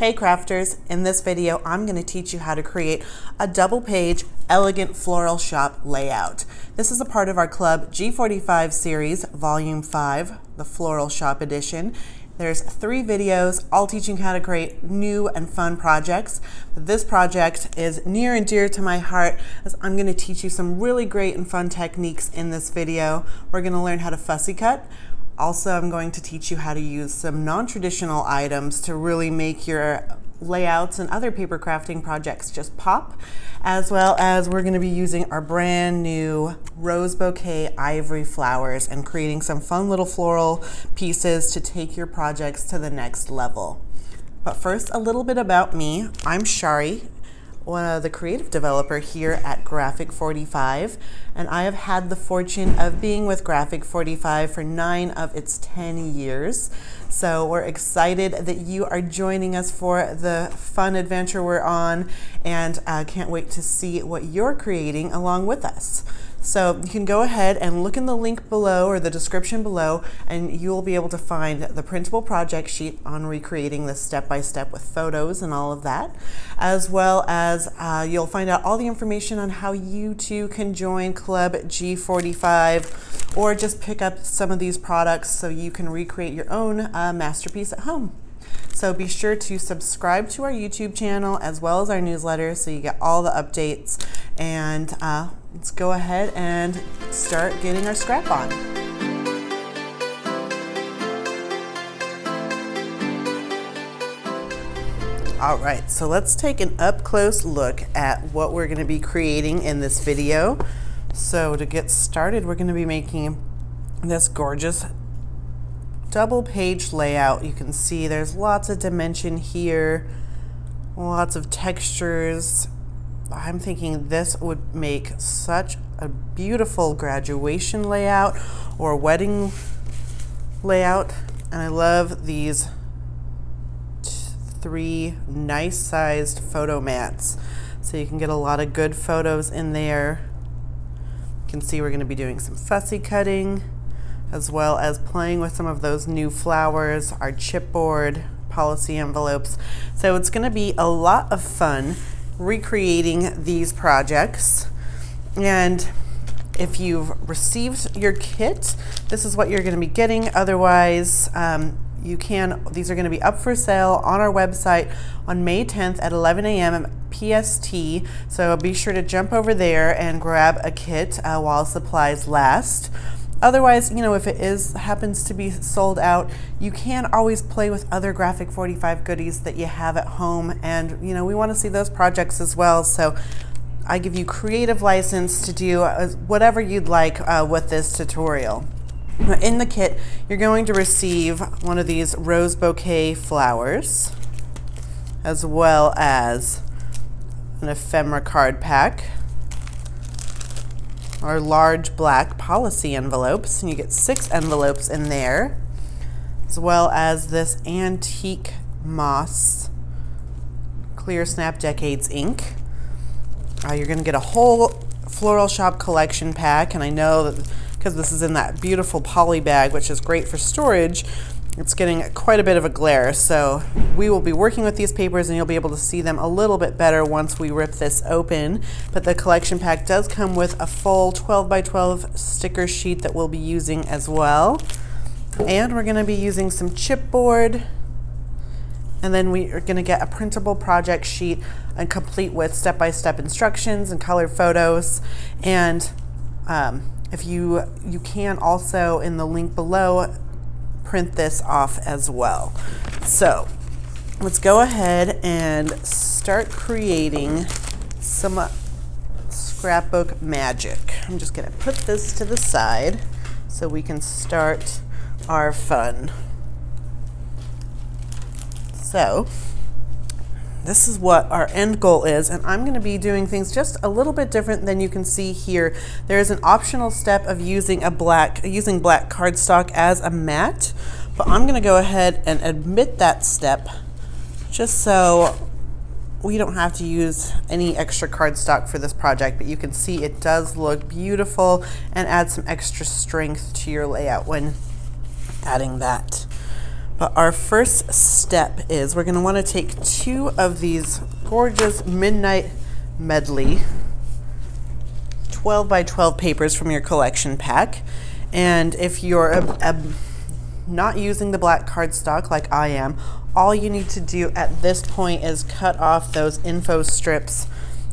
Hey crafters, in this video I'm going to teach you how to create a double page elegant floral shop layout. This is a part of our club G45 series volume 5, the Floral Shop edition. There's 3 videos all teaching how to create new and fun projects. This project is near and dear to my heart as I'm going to teach you some really great and fun techniques in this video. We're going to learn how to fussy cut. Also, I'm going to teach you how to use some non-traditional items to really make your layouts and other paper crafting projects just pop, as well as we're going to be using our brand new Rose Bouquet Ivory flowers and creating some fun little floral pieces to take your projects to the next level. But first, a little bit about me. I'm Charee, the creative developer here at G45, and I have had the fortune of being with G45 for 9 of its 10 years. So we're excited that you are joining us for the fun adventure we're on, and can't wait to see what you're creating along with us. So you can go ahead and look in the link below or the description below, and you'll be able to find the printable project sheet on recreating this step-by-step with photos and all of that, as well as you'll find out all the information on how you too can join Club G45 or just pick up some of these products so you can recreate your own masterpiece at home. So be sure to subscribe to our YouTube channel as well as our newsletter so you get all the updates, and let's go ahead and start getting our scrap on. All right, so let's take an up-close look at what we're going to be creating in this video. So to get started, we're going to be making this gorgeous double page layout. You can see there's lots of dimension here, lots of textures. I'm thinking this would make such a beautiful graduation layout or wedding layout. And I love these 3 nice sized photo mats, so you can get a lot of good photos in there. You can see we're going to be doing some fussy cutting as well as playing with some of those new flowers, our chipboard, policy envelopes. So it's going to be a lot of fun recreating these projects. And if you've received your kit, this is what you're going to be getting. Otherwise, these are going to be up for sale on our website on May 10th at 11 a.m. PST. So be sure to jump over there and grab a kit while supplies last. Otherwise, you know, if it happens to be sold out, you can always play with other G45 goodies that you have at home, and you know, we want to see those projects as well. So I give you creative license to do whatever you'd like with this tutorial. In the kit, you're going to receive one of these Rose Bouquet flowers, as well as an ephemera card pack, our large black policy envelopes, and you get 6 envelopes in there, as well as this antique moss Clear Snap Decades ink. You're going to get a whole Floral Shop collection pack, and I know that because this is in that beautiful poly bag, which is great for storage, it's getting quite a bit of a glare. So we will be working with these papers and you'll be able to see them a little bit better once we rip this open. But the collection pack does come with a full 12 by 12 sticker sheet that we'll be using as well. And we're going to be using some chipboard. And then we are going to get a printable project sheet and complete with step-by-step instructions and colored photos. And if you can also, in the link below, print this off as well. So let's go ahead and start creating some scrapbook magic. I'm just going to put this to the side so we can start our fun. So this is what our end goal is, and I'm going to be doing things just a little bit different than you can see here. There is an optional step of using black cardstock as a mat, but I'm going to go ahead and omit that step just so we don't have to use any extra cardstock for this project. But you can see it does look beautiful and add some extra strength to your layout when adding that. But our first step is we're going to want to take 2 of these gorgeous Midnight Medley 12 by 12 papers from your collection pack. And if you're not using the black cardstock like I am, all you need to do at this point is cut off those info strips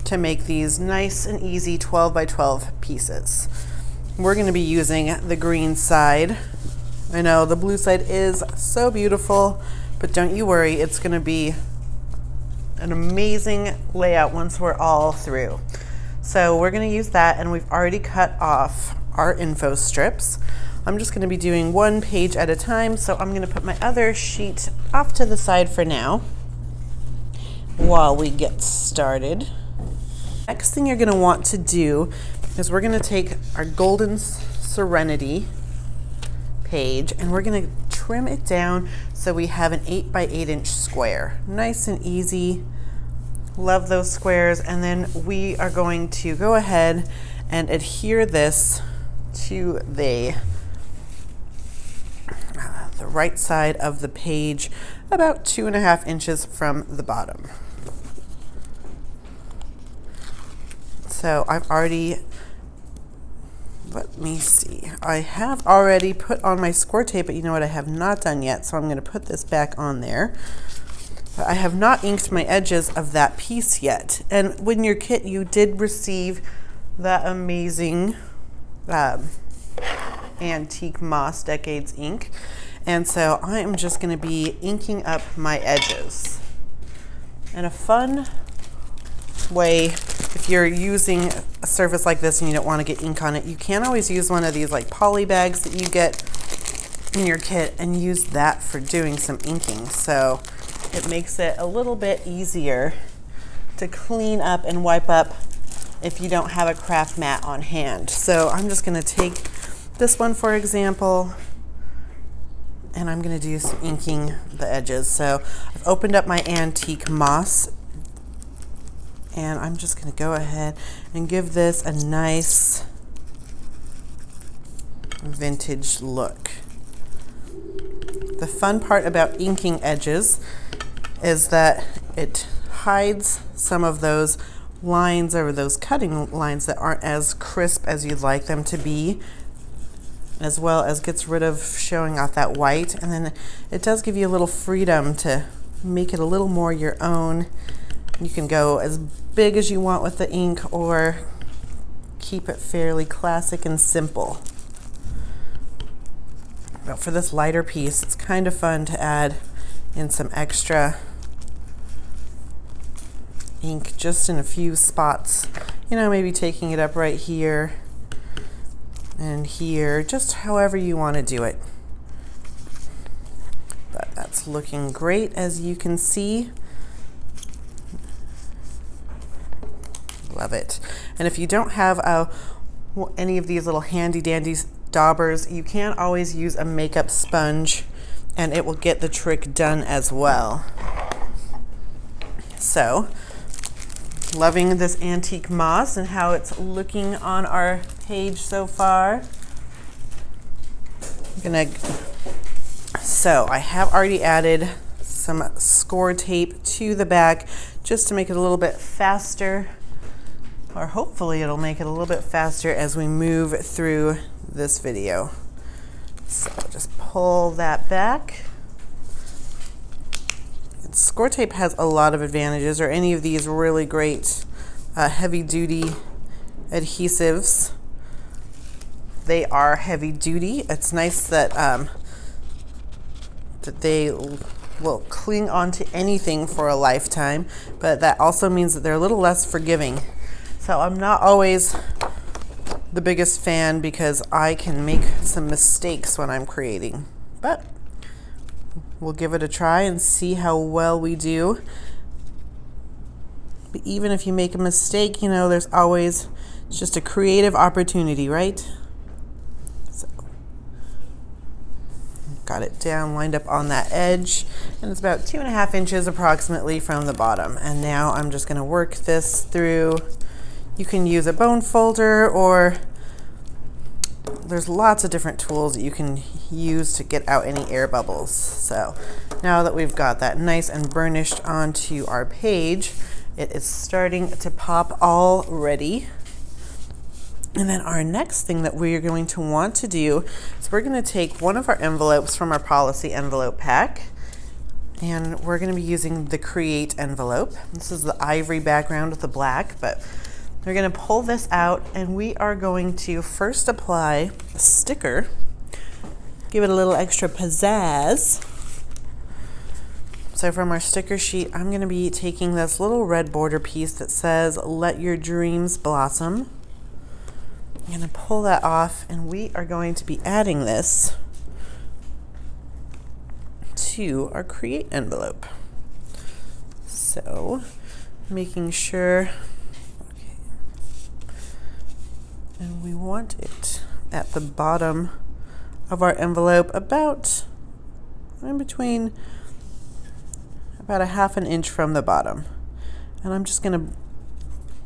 to make these nice and easy 12 by 12 pieces. We're going to be using the green side. I know the blue side is so beautiful, but don't you worry, it's going to be an amazing layout once we're all through. So we're going to use that, and we've already cut off our info strips. I'm just going to be doing 1 page at a time, so I'm going to put my other sheet off to the side for now while we get started. Next thing you're going to want to do is we're going to take our Golden Serenity page and we're going to trim it down so we have an 8 by 8 inch square. Nice and easy. Love those squares. And then we are going to go ahead and adhere this to the right side of the page, about 2.5 inches from the bottom. So I've already, let me see, I have already put on my score tape, but you know what I have not done yet, so I'm going to put this back on there. But I have not inked my edges of that piece yet. And when your kit, you did receive that amazing antique moss decades ink. And so I am just going to be inking up my edges. And a fun way, if you're using a surface like this and you don't want to get ink on it, you can always use one of these like poly bags that you get in your kit and use that for doing some inking. So it makes it a little bit easier to clean up and wipe up if you don't have a craft mat on hand. So I'm just going to take this one for example, and I'm going to do some inking the edges. So I've opened up my antique moss, and I'm just going to go ahead and give this a nice vintage look. The fun part about inking edges is that it hides some of those lines or those cutting lines that aren't as crisp as you'd like them to be, as well as gets rid of showing off that white. And then it does give you a little freedom to make it a little more your own. You can go as big as you want with the ink or keep it fairly classic and simple. But for this lighter piece, it's kind of fun to add in some extra ink just in a few spots. You know, maybe taking it up right here and here, just however you want to do it. But that's looking great, as you can see. Love it. And if you don't have any of these little handy dandy daubers, you can always use a makeup sponge and it will get the trick done as well. So, loving this antique moss and how it's looking on our page so far. So I have already added some score tape to the back just to make it a little bit faster, or hopefully it'll make it a little bit faster as we move through this video. So just pull that back. And score tape has a lot of advantages, or any of these really great heavy duty adhesives. They are heavy duty. It's nice that that they will cling onto anything for a lifetime, but that also means that they're a little less forgiving. So I'm not always the biggest fan because I can make some mistakes when I'm creating, but we'll give it a try and see how well we do. But even if you make a mistake, you know, there's always just a creative opportunity, right? So, got it down, lined up on that edge, and it's about 2.5 inches approximately from the bottom. And now I'm just gonna work this through. You can use a bone folder or there's lots of different tools that you can use to get out any air bubbles. So now that we've got that nice and burnished onto our page, it is starting to pop already. And then our next thing that we're going to want to do is we're going to take one of our envelopes from our policy envelope pack, and we're going to be using the Create envelope. This is the ivory background with the black, but we're going to pull this out, and we are going to first apply a sticker, give it a little extra pizzazz. So from our sticker sheet, I'm going to be taking this little red border piece that says, "Let your dreams blossom." I'm going to pull that off, and we are going to be adding this to our Create envelope. So making sure, okay, and we want it at the bottom of our envelope, about in between, about a ½ an inch from the bottom. And I'm just going to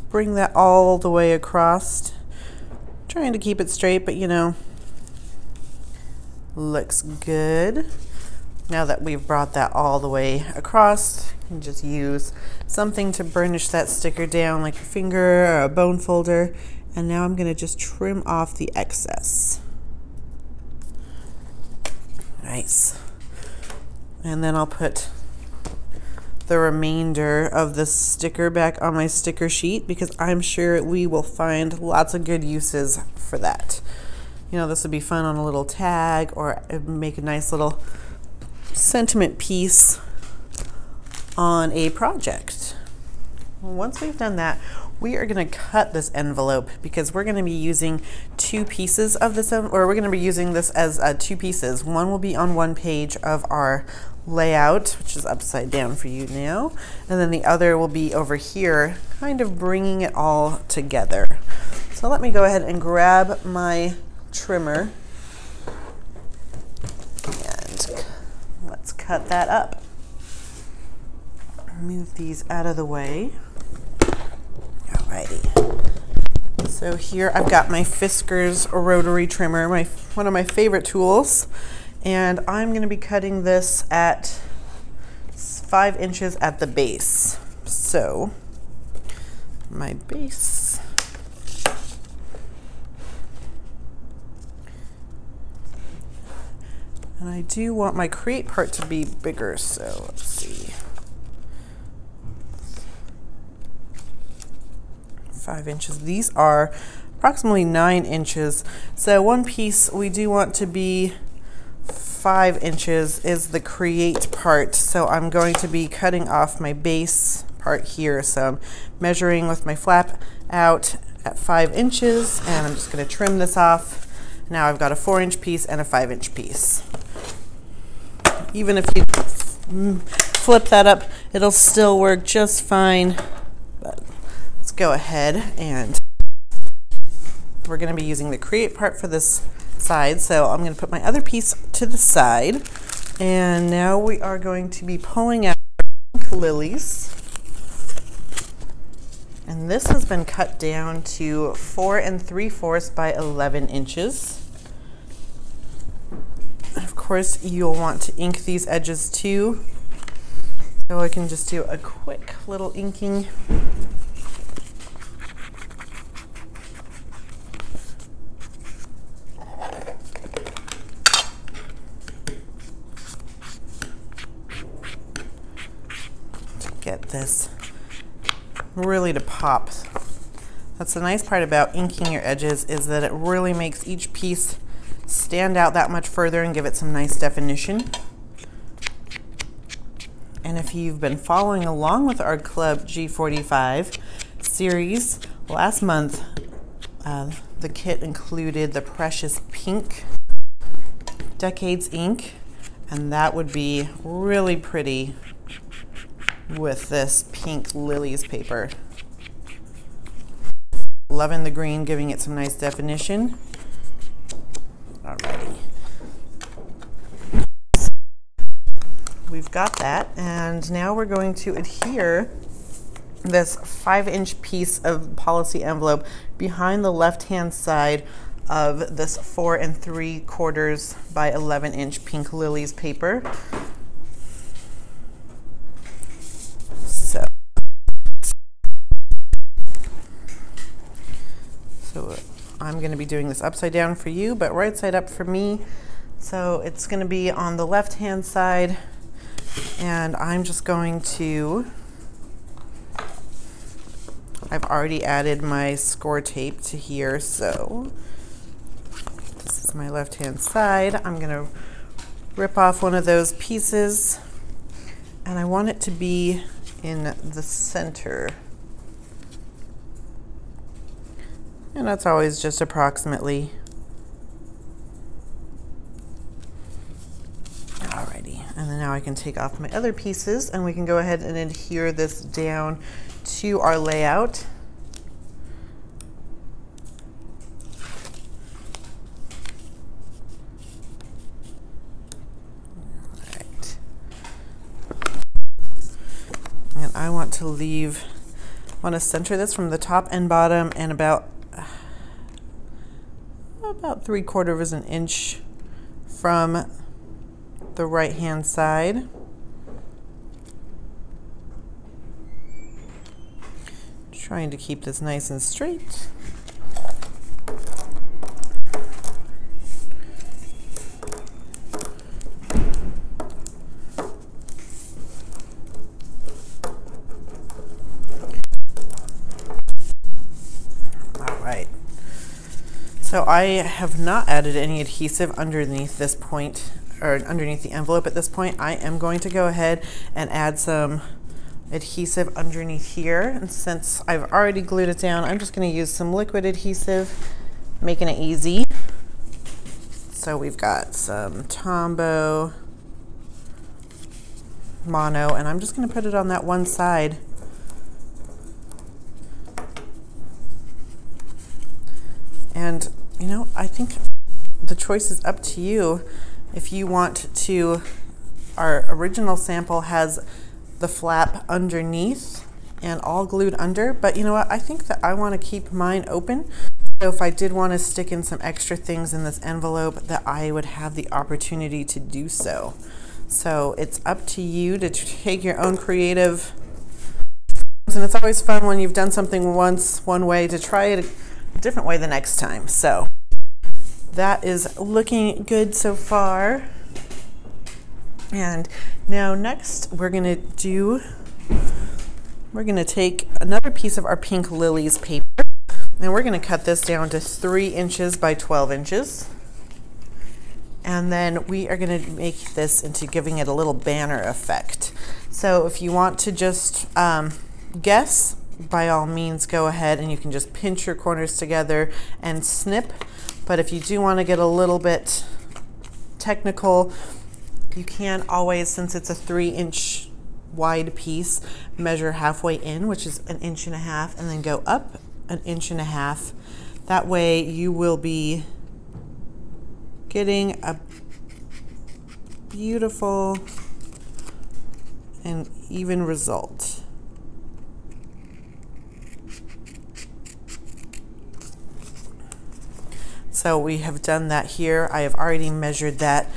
bring that all the way across, trying to keep it straight, but you know, looks good. Now that we've brought that all the way across, you can just use something to burnish that sticker down, like your finger or a bone folder. And now I'm going to just trim off the excess. Nice. And then I'll put the remainder of the sticker back on my sticker sheet, because I'm sure we will find lots of good uses for that. You know, this would be fun on a little tag, or make a nice little sentiment piece on a project. Once we've done that, we are going to cut this envelope, because we're going to be using 2 pieces of this, or we're going to be using this as 2 pieces. One will be on one page of our layout, which is upside down for you now, and then the other will be over here, kind of bringing it all together. So let me go ahead and grab my trimmer, and let's cut that up. Move these out of the way. Alrighty. So here I've got my Fiskars rotary trimmer, one of my favorite tools, and I'm going to be cutting this at 5 inches at the base. So my base, and I do want my Create part to be bigger, so let's see. 5 inches. These are approximately 9 inches. So one piece we do want to be 5 inches is the Create part. So I'm going to be cutting off my base part here. So I'm measuring with my flap out at 5 inches, and I'm just going to trim this off. Now I've got a 4-inch piece and a 5-inch piece. Even if you flip that up, it'll still work just fine. But let's go ahead, and we're going to be using the Create part for this side. So I'm going to put my other piece to the side, and now we are going to be pulling out pink lilies. And this has been cut down to 4 3/4 by 11 inches. Of course, you'll want to ink these edges too. So I can just do a quick little inking. To get this really to pop. That's the nice part about inking your edges, is that it really makes each piece stand out that much further and give it some nice definition. And if you've been following along with our Club G45 series, last month the kit included the Precious Pink Decades ink, and that would be really pretty with this pink lilies paper. Loving the green, giving it some nice definition. Alrighty. We've got that, and now we're going to adhere this 5-inch piece of policy envelope behind the left-hand side of this 4 3/4 by 11-inch pink lilies paper. So I'm going to be doing this upside down for you, but right side up for me. So it's going to be on the left hand side, and I'm just going to, I've already added my score tape to here, so this is my left hand side. I'm going to rip off one of those pieces, and I want it to be in the center. And that's always just approximately. Alrighty, and then now I can take off my other pieces and we can go ahead and adhere this down to our layout. Alright. And I want to center this from the top and bottom and about 3/4 of an inch from the right hand side. Trying to keep this nice and straight. So I have not added any adhesive underneath this point, or underneath the envelope at this point. I am going to go ahead and add some adhesive underneath here. And since I've already glued it down, I'm just going to use some liquid adhesive, making it easy. So we've got some Tombow Mono, and I'm just going to put it on that one side. And you know, I think the choice is up to you. If you want to, our original sample has the flap underneath and all glued under, but you know what, I think that I want to keep mine open. So if I did want to stick in some extra things in this envelope, that I would have the opportunity to do so. So it's up to you to take your own creative, and it's always fun when you've done something once one way to try it a different way the next time. So that is looking good so far. And now next we're going to take another piece of our pink lilies paper, and we're going to cut this down to 3 inches by 12 inches. And then we are going to make this into giving it a little banner effect. So if you want to just guess, by all means go ahead and you can just pinch your corners together and snip. But if you do want to get a little bit technical, you can always, since it's a 3-inch wide piece, measure halfway in, which is 1.5 inches, and then go up 1.5 inches. That way you will be getting a beautiful and even result. So we have done that here. I have already measured that.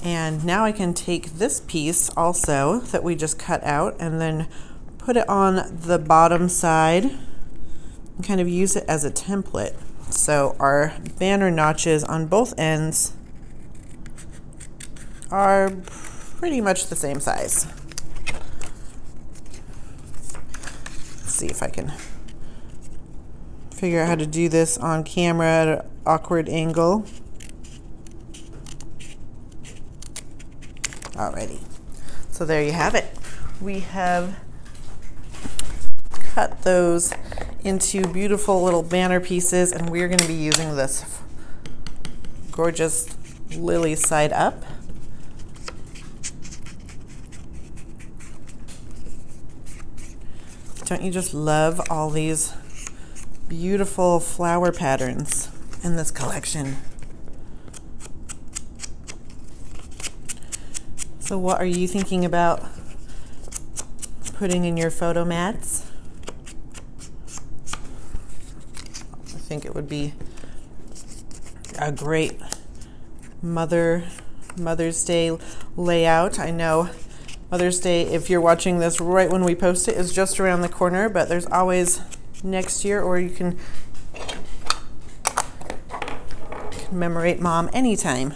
And now I can take this piece also that we just cut out and then put it on the bottom side and kind of use it as a template. So our banner notches on both ends are pretty much the same size. Let's see if I can figure out how to do this on camera at an awkward angle. Alrighty, so there you have it. We have cut those into beautiful little banner pieces, and we're going to be using this gorgeous lily side up. Don't you just love all these beautiful flower patterns in this collection? So what are you thinking about putting in your photo mats? I think it would be a great Mother's Day layout. I know Mother's Day, if you're watching this right when we post it, is just around the corner, but there's always next year, or you can commemorate Mom anytime.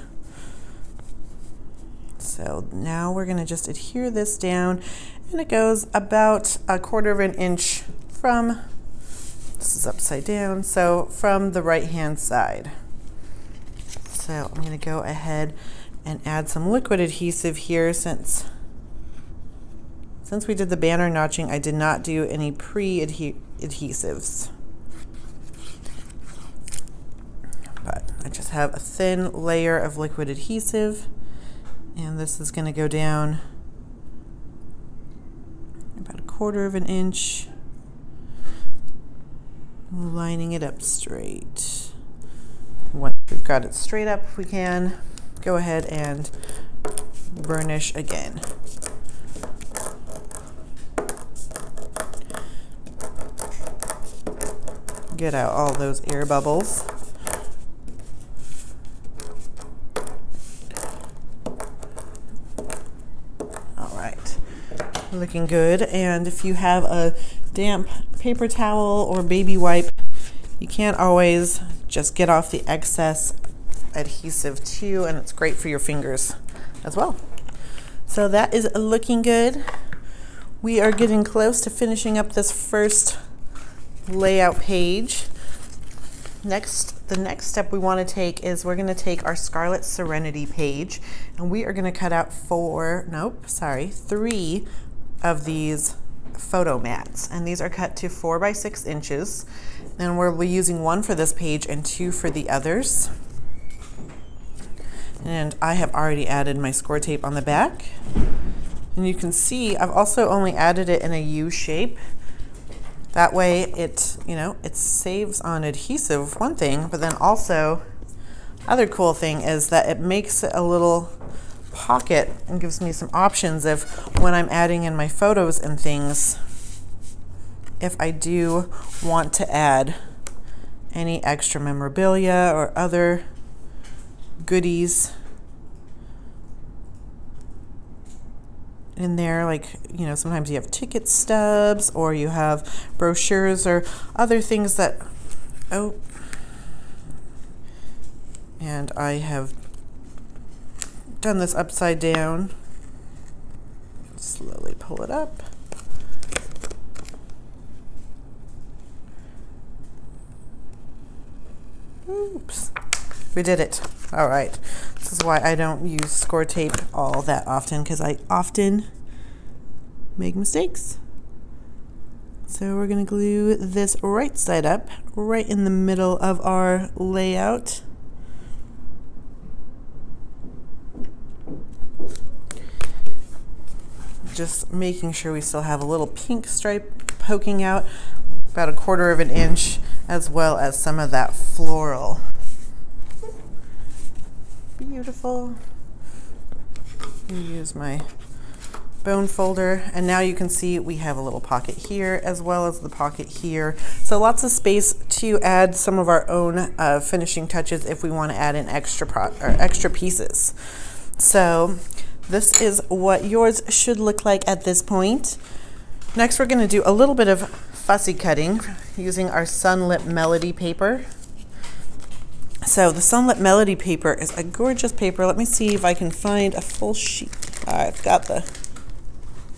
So now we're going to just adhere this down, and it goes about 1/4 of an inch from, this is upside down, so from the right hand side. So I'm going to go ahead and add some liquid adhesive here. Since we did the banner notching, I did not do any pre-adhesives. But I just have a thin layer of liquid adhesive, and this is going to go down about 1/4 of an inch, lining it up straight. Once we've got it straight up, we can go ahead and burnish again. Get out all those air bubbles. All right, looking good. And if you have a damp paper towel or baby wipe, you can't always just get off the excess adhesive too, and it's great for your fingers as well. So that is looking good. We are getting close to finishing up this first layout page. The next step we want to take is we're going to take our Scarlet Serenity page, and we are going to cut out 3 of these photo mats, and these are cut to 4 by 6 inches, and we'll be using 1 for this page and 2 for the others. And I have already added my score tape on the back, and you can see I've also only added it in a U shape. That way it, it saves on adhesive, one thing, but then also other cool thing is that it makes it a little pocket and gives me some options if when I'm adding in my photos and things, if I do want to add any extra memorabilia or other goodies in there, like, sometimes you have ticket stubs or you have brochures or other things that, and I have done this upside down. Slowly pull it up. Oops, we did it. All right, this is why I don't use score tape all that often, because I often make mistakes. So we're gonna glue this right side up, right in the middle of our layout. Just making sure we still have a little pink stripe poking out, about 1/4 of an inch, as well as some of that floral. Beautiful. Use my bone folder, and now you can see we have a little pocket here as well as the pocket here. So lots of space to add some of our own finishing touches if we want to add in extra pieces. So this is what yours should look like at this point. Next, we're going to do a little bit of fussy cutting using our Sunlit Melody paper. So the Sunlit Melody paper is a gorgeous paper. Let me see if I can find a full sheet. I've got the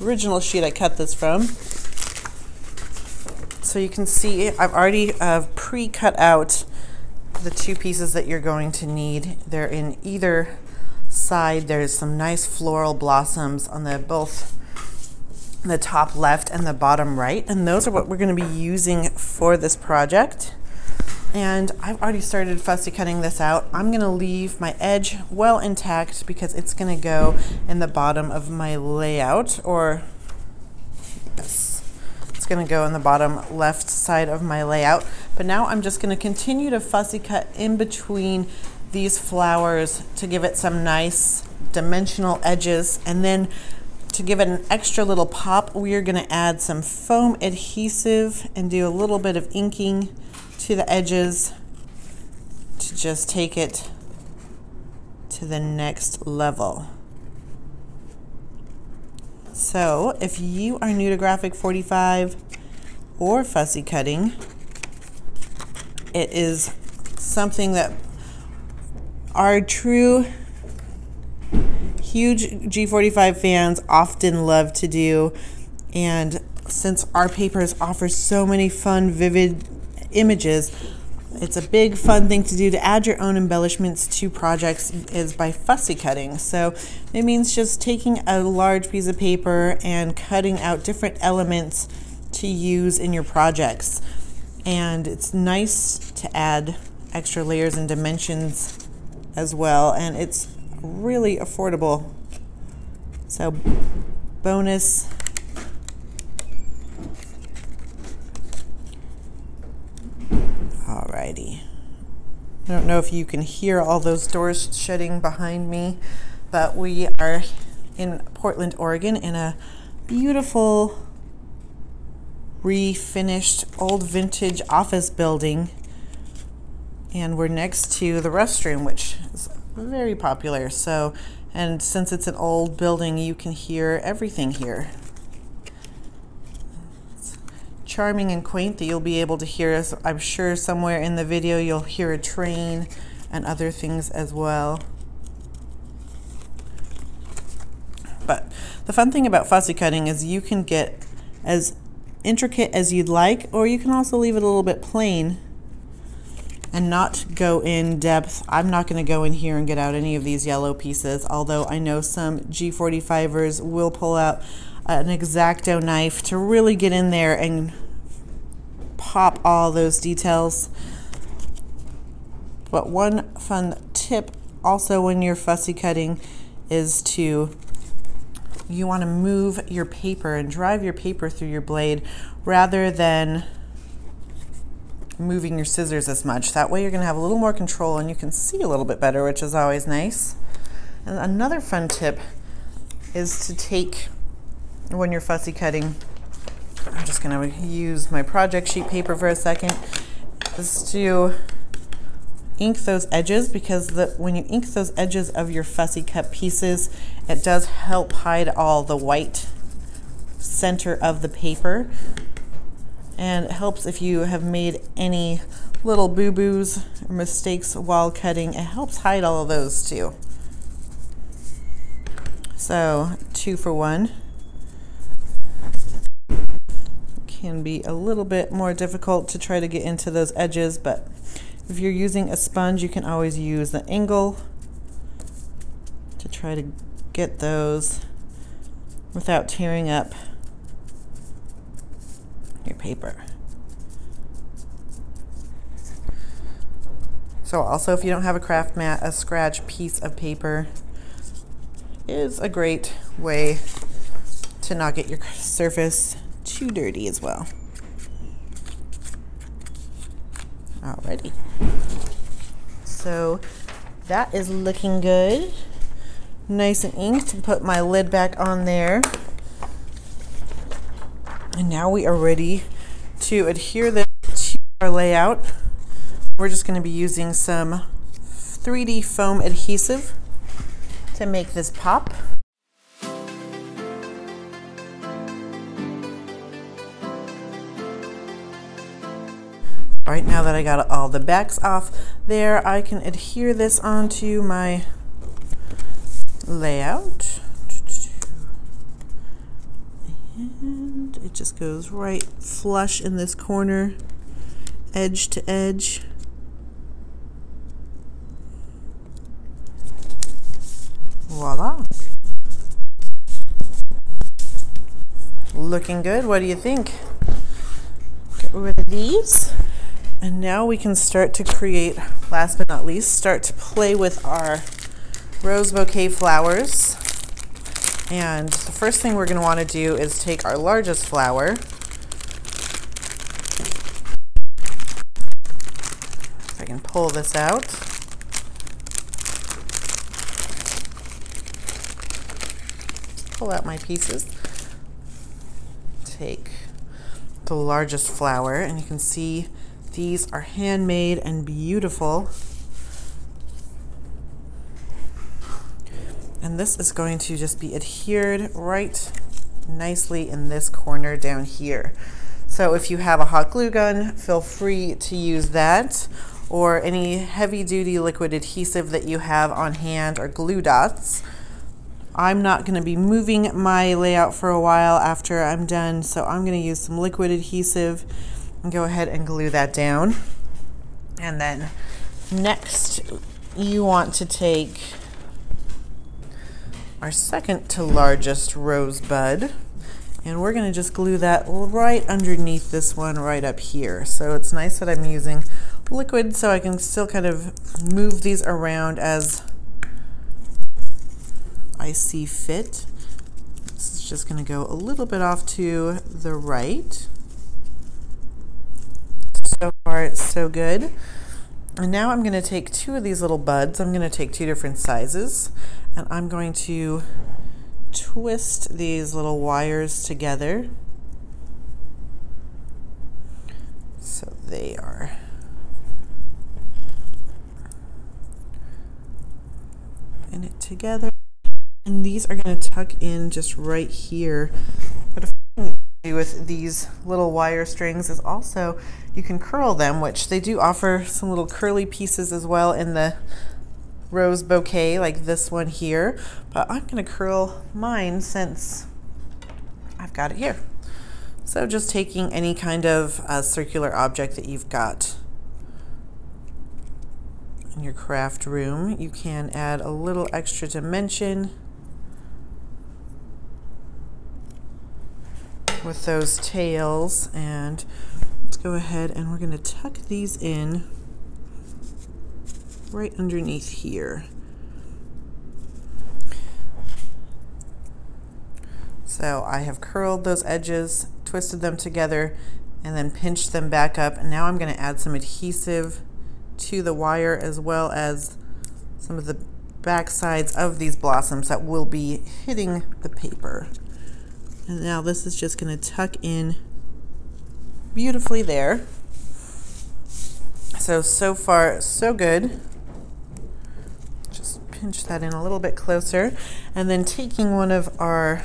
original sheet I cut this from. So you can see I've already pre-cut out the 2 pieces that you're going to need. They're in either side. There's some nice floral blossoms on both the top left and the bottom right, and those are what we're going to be using for this project. And I've already started fussy cutting this out. I'm going to leave my edge well intact because it's going to go in the bottom of my layout, or yes, it's going to go in the bottom left side of my layout. But now I'm just going to continue to fussy cut in between these flowers to give it some nice dimensional edges, and then to give it an extra little pop, we are going to add some foam adhesive and do a little bit of inking to the edges to to just take it to the next level. So if you are new to G45 or fussy cutting, it is something that our true huge G45 fans often love to do, and since our papers offer so many fun, vivid images, it's a big fun thing to do to add your own embellishments to projects is by fussy cutting. So it means just taking a large piece of paper and cutting out different elements to use in your projects. And it's nice to add extra layers and dimensions as well, and it's really affordable. So bonus. Alrighty. I don't know if you can hear all those doors shutting behind me, but we are in Portland, Oregon in a beautiful refinished old vintage office building, and we're next to the restroom, which is very popular. So, and since it's an old building, you can hear everything here. It's charming and quaint that you'll be able to hear us. I'm sure somewhere in the video you'll hear a train and other things as well. But the fun thing about fussy cutting is you can get as intricate as you'd like, or you can also leave it a little bit plain and not go in depth. I'm not going to go in here and get out any of these yellow pieces, although I know some G45ers will pull out an X-Acto knife to really get in there and pop all those details. But one fun tip also when you're fussy cutting is you want to move your paper and drive your paper through your blade rather than moving your scissors as much. That way you're going to have a little more control and you can see a little bit better, which is always nice. And another fun tip is to take, when you're fussy cutting, I'm just going to use my project sheet paper for a second, is to ink those edges, because when you ink those edges of your fussy cut pieces, it does help hide all the white center of the paper, and it helps if you have made any little boo-boos or mistakes while cutting. It helps hide all of those too. So 2 for 1. Can be a little bit more difficult to try to get into those edges, but if you're using a sponge, you can always use the angle to try to get those without tearing up your paper. So also, if you don't have a craft mat, a scratch piece of paper is a great way to not get your surface too dirty as well. Alrighty. So that is looking good. Nice and inked. Put my lid back on there. And now we are ready to adhere this to our layout. We're just going to be using some 3D foam adhesive to make this pop. All right, now that I got all the backs off there, I can adhere this onto my layout. And it just goes right flush in this corner, edge to edge. Voila. Looking good. What do you think? Get rid of these. And now we can start to create, last but not least, start to play with our Rose Bouquet flowers. And the first thing we're going to want to do is take our largest flower, if I can pull this out, pull out my pieces, take the largest flower, and you can see these are handmade and beautiful. And this is going to just be adhered right nicely in this corner down here. So if you have a hot glue gun, feel free to use that, or any heavy duty liquid adhesive that you have on hand, or glue dots. I'm not going to be moving my layout for a while after I'm done, so I'm going to use some liquid adhesive and go ahead and glue that down. And then next you want to take our second to largest rosebud, and we're going to just glue that right underneath this one right up here. So it's nice that I'm using liquid so I can still kind of move these around as I see fit. This is just going to go a little bit off to the right. So far it's so good. And now I'm going to take two of these little buds. I'm going to take two different sizes, and I'm going to twist these little wires together so they are in it together. And these are going to tuck in just right here. But a thing to do with these little wire strings is also you can curl them, which they do offer some little curly pieces as well in the Rose Bouquet, like this one here. But I'm going to curl mine since I've got it here. So just taking any kind of circular object that you've got in your craft room, you can add a little extra dimension with those tails. And let's go ahead and we're going to tuck these in right underneath here. So I have curled those edges, twisted them together, and then pinched them back up. And now I'm going to add some adhesive to the wire as well as some of the back sides of these blossoms that will be hitting the paper. And now this is just going to tuck in beautifully there. So far so good. Just pinch that in a little bit closer, and then taking one of our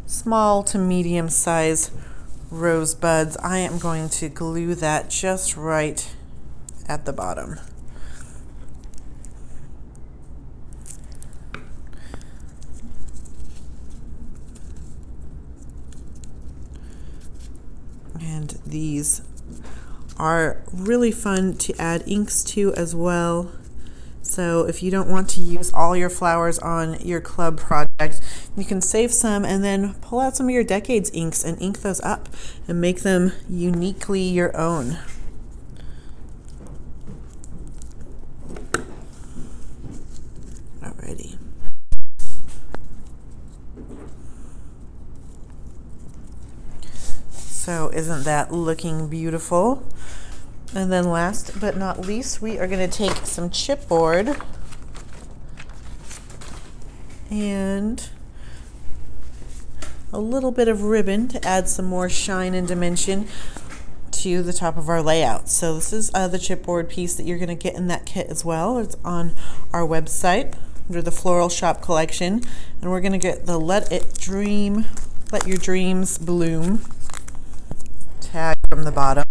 small to medium size rosebuds, I am going to glue that just right at the bottom. And these are really fun to add inks to as well. So if you don't want to use all your flowers on your club project, you can save some and then pull out some of your Decades inks and ink those up and make them uniquely your own. Alrighty. So isn't that looking beautiful? And then last but not least, we are going to take some chipboard and a little bit of ribbon to add some more shine and dimension to the top of our layout. So this is the chipboard piece that you're going to get in that kit as well. It's on our website under the Floral Shoppe collection, and we're going to get the Let Your Dreams Bloom tag from the bottom.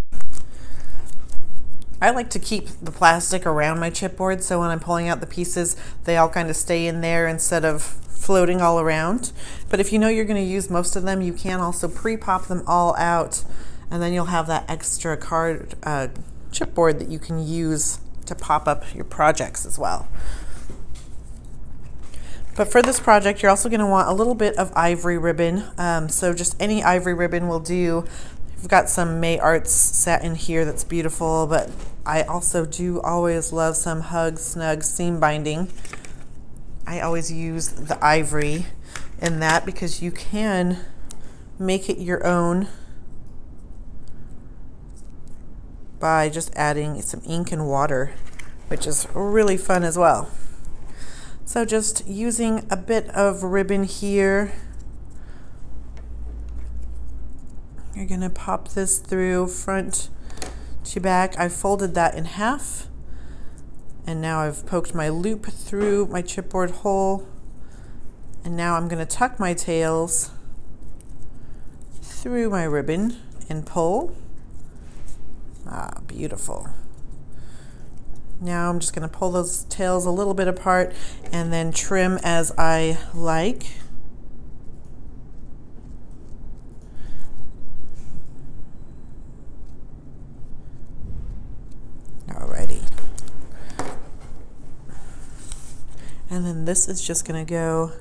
I like to keep the plastic around my chipboard, so when I'm pulling out the pieces, they all kind of stay in there instead of floating all around. But if you know you're going to use most of them, you can also pre-pop them all out, and then you'll have that extra card chipboard that you can use to pop up your projects as well. But for this project, you're also going to want a little bit of ivory ribbon. So just any ivory ribbon will do. We've got some May Arts satin here that's beautiful, but I also do always love some Hug Snug seam binding. I always use the ivory in that because you can make it your own by just adding some ink and water, which is really fun as well. So just using a bit of ribbon here. You're going to pop this through front to back. I folded that in half, And now I've poked my loop through my chipboard hole. And now I'm going to tuck my tails through my ribbon and pull. Ah, beautiful. Now I'm just going to pull those tails a little bit apart and then trim as I like. Alrighty. And then this is just going to go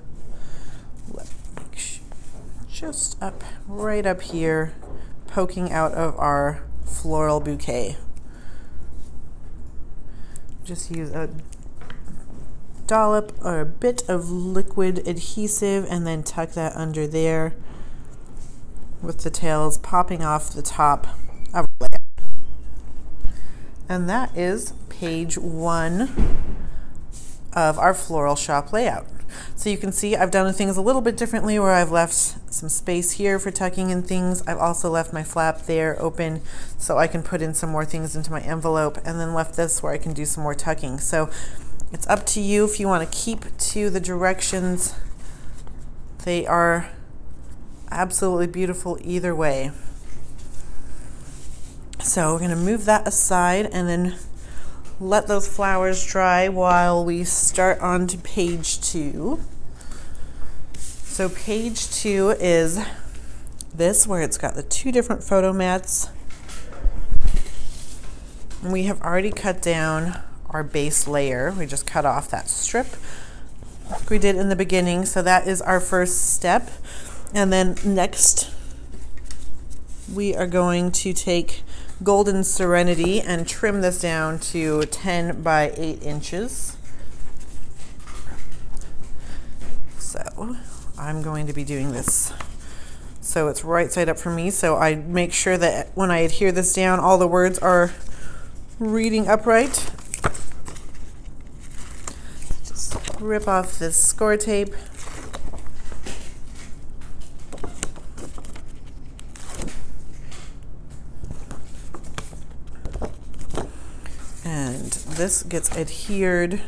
just up, right up here, poking out of our floral bouquet. Just use a dollop or a bit of liquid adhesive and then tuck that under there with the tails popping off the top of our layout. And that is page 1 of our Floral Shop layout. So you can see I've done things a little bit differently where I've left some space here for tucking in things. I've also left my flap there open so I can put in some more things into my envelope, and then left this where I can do some more tucking. So it's up to you if you want to keep to the directions. They are absolutely beautiful either way. So we're going to move that aside and then let those flowers dry while we start on to page 2. So page 2 is this, where it's got the 2 different photo mats. And we have already cut down our base layer. We just cut off that strip like we did in the beginning. So that is our first step. And then next we are going to take Golden Serenity and trim this down to 10 by 8 inches. So I'm going to be doing this so it's right side up for me, so I make sure that when I adhere this down, all the words are reading upright. Just rip off this score tape. And this gets adhered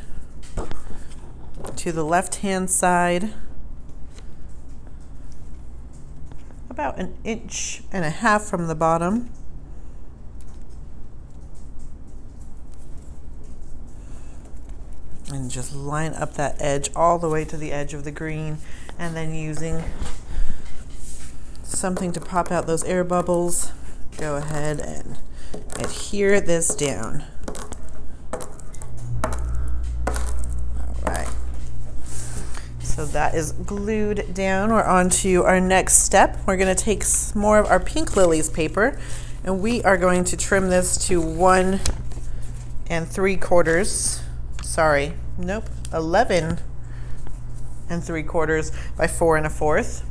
to the left-hand side about 1.5 inches from the bottom. And just line up that edge all the way to the edge of the green, and then using something to pop out those air bubbles, go ahead and adhere this down. So that is glued down. We're on to our next step. We're going to take more of our pink lilies paper, and we are going to trim this to 1 3/4. Sorry, nope, 11 3/4 by 4 1/4.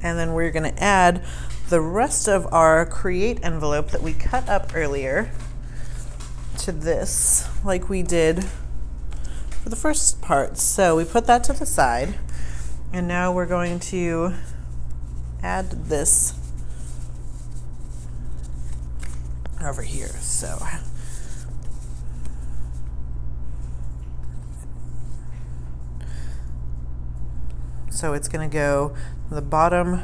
And then we're going to add the rest of our create envelope that we cut up earlier to this, like we did for the first part. So we put that to the side, and now we're going to add this over here. So it's going to go the bottom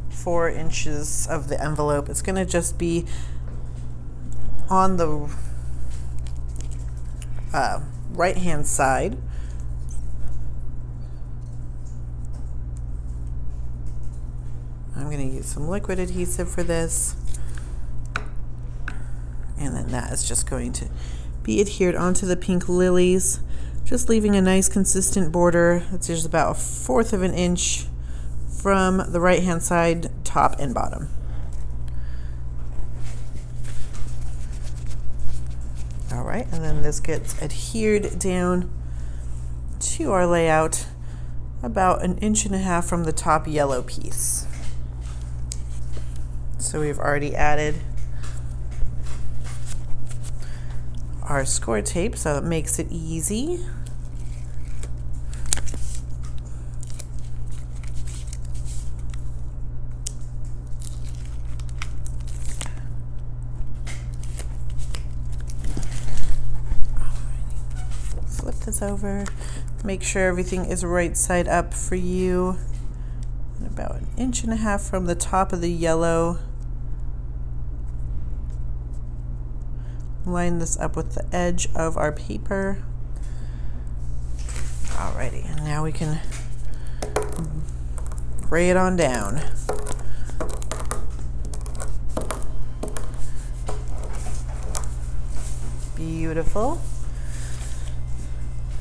4 inches of the envelope. It's going to just be on the right hand side. I'm going to use some liquid adhesive for this, and then that is just going to be adhered onto the pink lilies, just leaving a nice consistent border. It's just about 1/4 of an inch from the right hand side, top and bottom. All right, and then this gets adhered down to our layout about 1.5 inches from the top yellow piece. So we've already added our score tape, so it makes it easy. this over. Make sure everything is right side up for you. And about 1.5 inches from the top of the yellow. Line this up with the edge of our paper. Alrighty, and now we can gray it on down. Beautiful.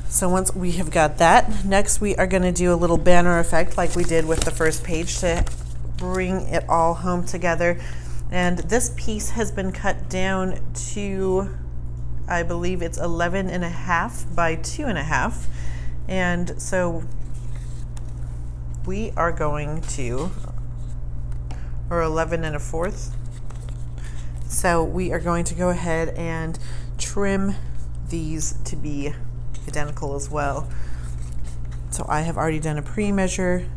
So once we have got that, next we are going to do a little banner effect like we did with the first page to bring it all home together. And this piece has been cut down to, I believe it's 11.5 by 2.5. And so we are going to, or 11.25. So we are going to go ahead and trim these to be identical as well. So I have already done a pre-measure,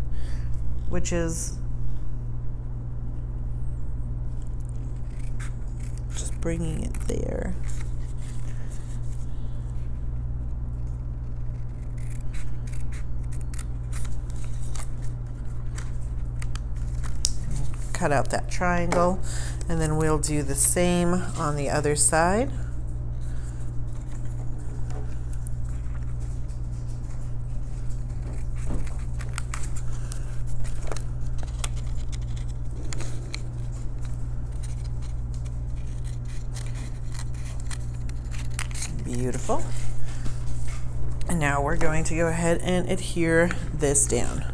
which is just bringing it there. Cut out that triangle, and then we'll do the same on the other side. Beautiful. And now we're going to go ahead and adhere this down.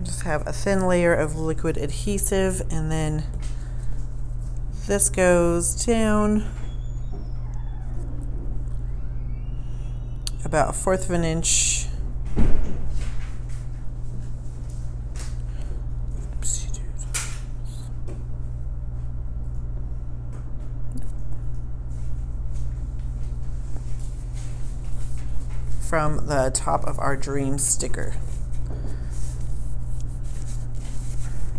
Just have a thin layer of liquid adhesive, and then this goes down about 1/4 of an inch. From the top of our dream sticker.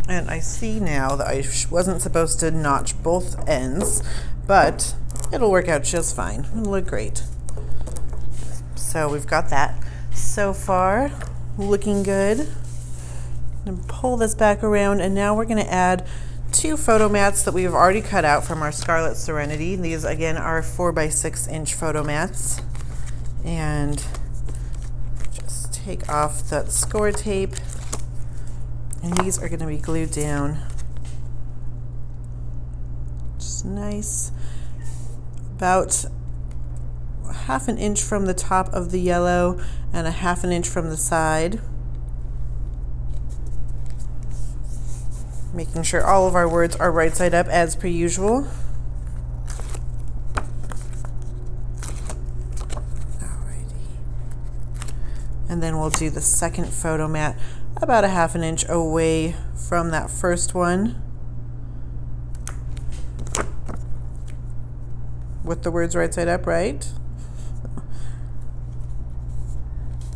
And I see now that I wasn't supposed to notch both ends, but it'll work out just fine. It'll look great. So we've got that so far, looking good. I'm gonna pull this back around, and now we're gonna add 2 photo mats that we have already cut out from our Scarlet Serenity. These again are 4 by 6 inch photo mats. And just take off that score tape, and these are going to be glued down just nice, about 1/2 inch from the top of the yellow and 1/2 inch from the side, making sure all of our words are right side up as per usual. And then we'll do the second photo mat about 1/2 inch away from that first one, with the words right side up, right?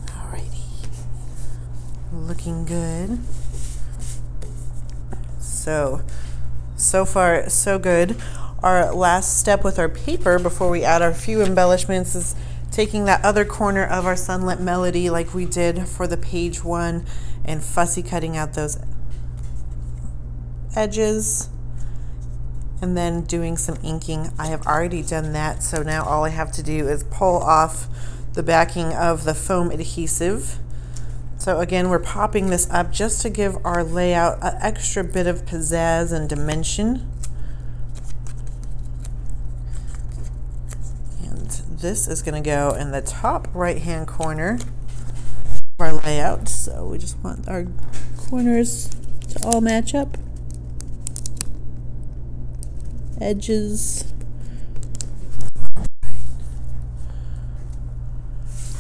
Alrighty, looking good. So far so good. Our last step with our paper before we add our few embellishments is taking that other corner of our Sunlit Melody like we did for the page 1 and fussy cutting out those edges, and then doing some inking. I have already done that, so now all I have to do is pull off the backing of the foam adhesive. So again, we're popping this up just to give our layout an extra bit of pizzazz and dimension. This is going to go in the top right hand corner of our layout, so we just want our corners to all match up. Edges.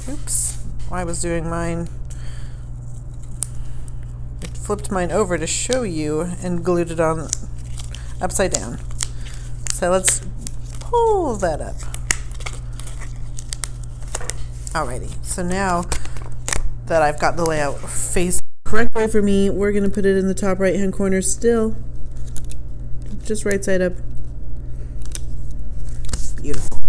Oops, I was doing mine. I flipped mine over to show you and glued it on upside down. So let's pull that up. Alrighty, so now that I've got the layout facing correct way for me, we're going to put it in the top right hand corner still. Just right side up. Beautiful.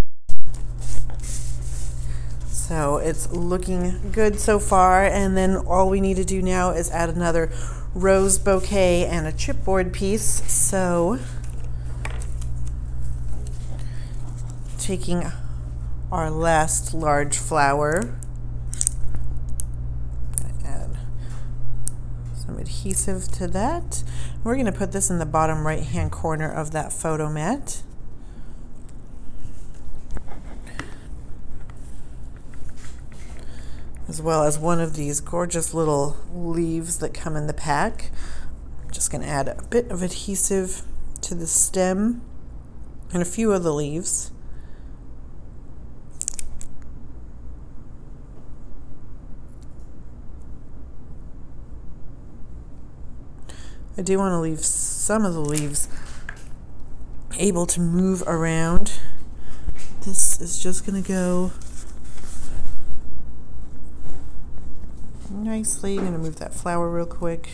So it's looking good so far, and then all we need to do now is add another rose bouquet and a chipboard piece. So taking our last large flower, add some adhesive to that. We're going to put this in the bottom right hand corner of that photo mat. As well as one of these gorgeous little leaves that come in the pack. I'm just going to add a bit of adhesive to the stem and a few of the leaves. I do want to leave some of the leaves able to move around. This is just going to go nicely. I'm going to move that flower real quick.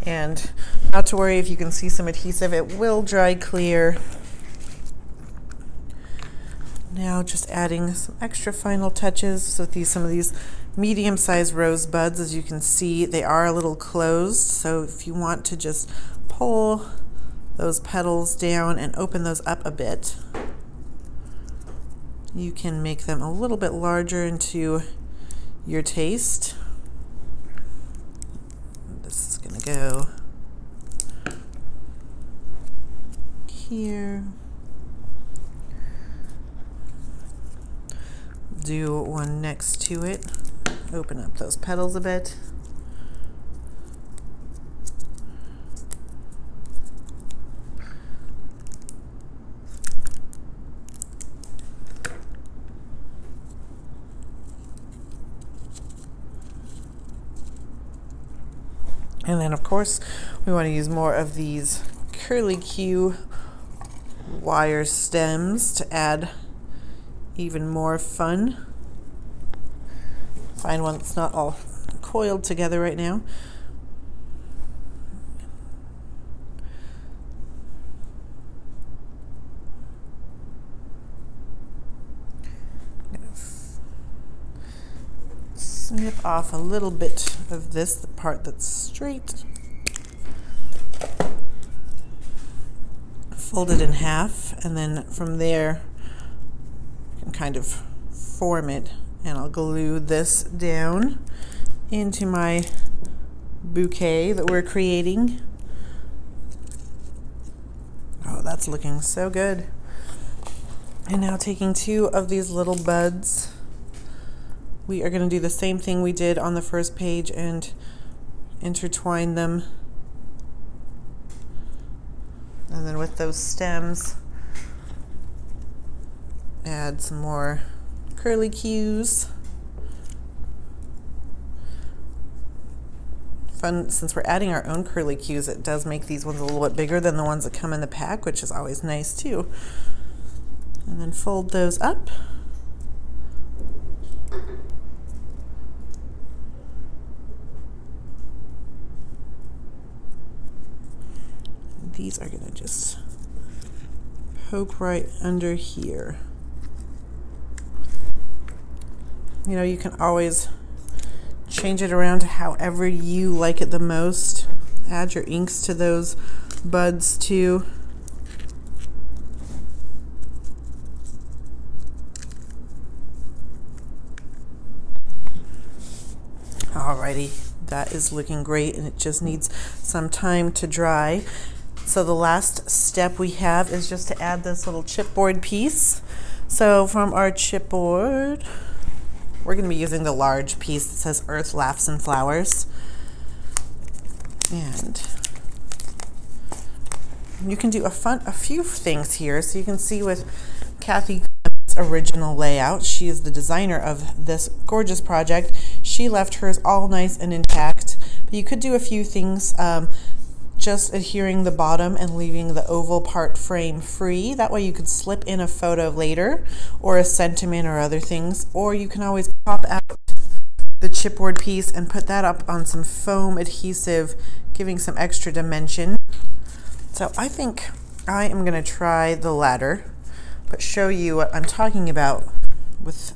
And not to worry if you can see some adhesive, it will dry clear. Now just adding some extra final touches with some of these medium-sized rose buds. As you can see, they are a little closed, so if you want to just pull those petals down and open those up a bit, you can make them a little bit larger into your taste. This is going to go here. Do one next to it. Open up those petals a bit. And then of course we want to use more of these curly Q wire stems to add even more fun. Find one that's not all coiled together right now. I'm gonna snip off a little bit of this, the part that's straight. Fold it in half, and then from there kind of form it, and I'll glue this down into my bouquet that we're creating. Oh, that's looking so good. And now taking two of these little buds, we are going to do the same thing we did on the first page and intertwine them. And then with those stems, add some more curly Qs. Fun, since we're adding our own curly Qs, it does make these ones a little bit bigger than the ones that come in the pack, which is always nice too. And then fold those up. And these are going to just poke right under here. You know, you can always change it around to however you like it the most. Add your inks to those buds too. Alrighty, that is looking great, and it just needs some time to dry. So the last step we have is just to add this little chipboard piece. So from our chipboard, we're going to be using the large piece that says Earth Laughs and Flowers. And you can do a few things here. So you can see with Kathy Clement's original layout, she is the designer of this gorgeous project. She left hers all nice and intact, but you could do a few things. just adhering the bottom and leaving the oval part frame free. That way you could slip in a photo later, or a sentiment or other things, or you can always pop out the chipboard piece and put that up on some foam adhesive, giving some extra dimension. So I think I am going to try the latter, but show you what I'm talking about with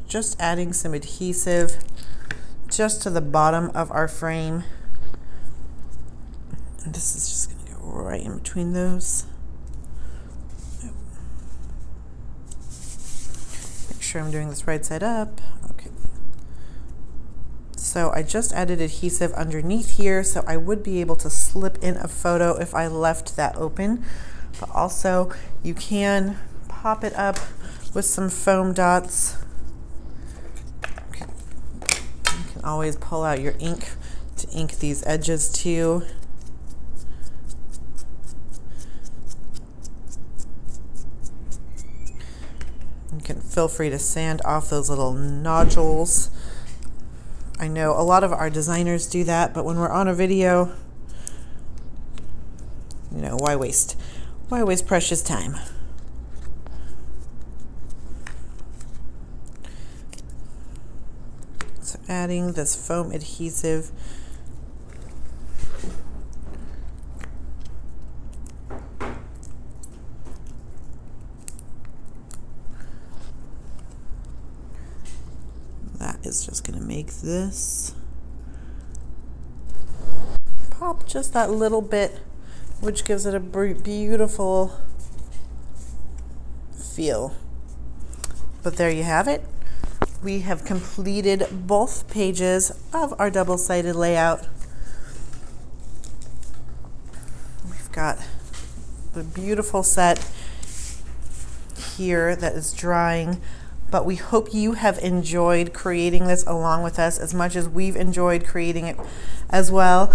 just adding some adhesive just to the bottom of our frame. And this is just going to go right in between those. Make sure I'm doing this right side up. Okay. So I just added adhesive underneath here, so I would be able to slip in a photo if I left that open. But also you can pop it up with some foam dots. Okay. You can always pull out your ink to ink these edges too. You can feel free to sand off those little nodules. I know a lot of our designers do that, but when we're on a video, you know, why waste precious time? So adding this foam adhesive. Is just going to make this pop just that little bit, which gives it a beautiful feel. But there you have it. We have completed both pages of our double-sided layout. We've got the beautiful set here that is drying. But we hope you have enjoyed creating this along with us as much as we've enjoyed creating it as well.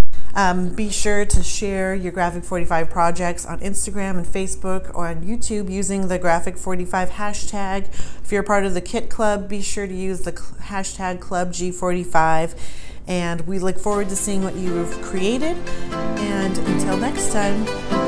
Be sure to share your Graphic 45 projects on Instagram and Facebook or on YouTube using the Graphic 45 hashtag. If you're part of the Kit Club, be sure to use the hashtag Club G45. And we look forward to seeing what you've created. And until next time.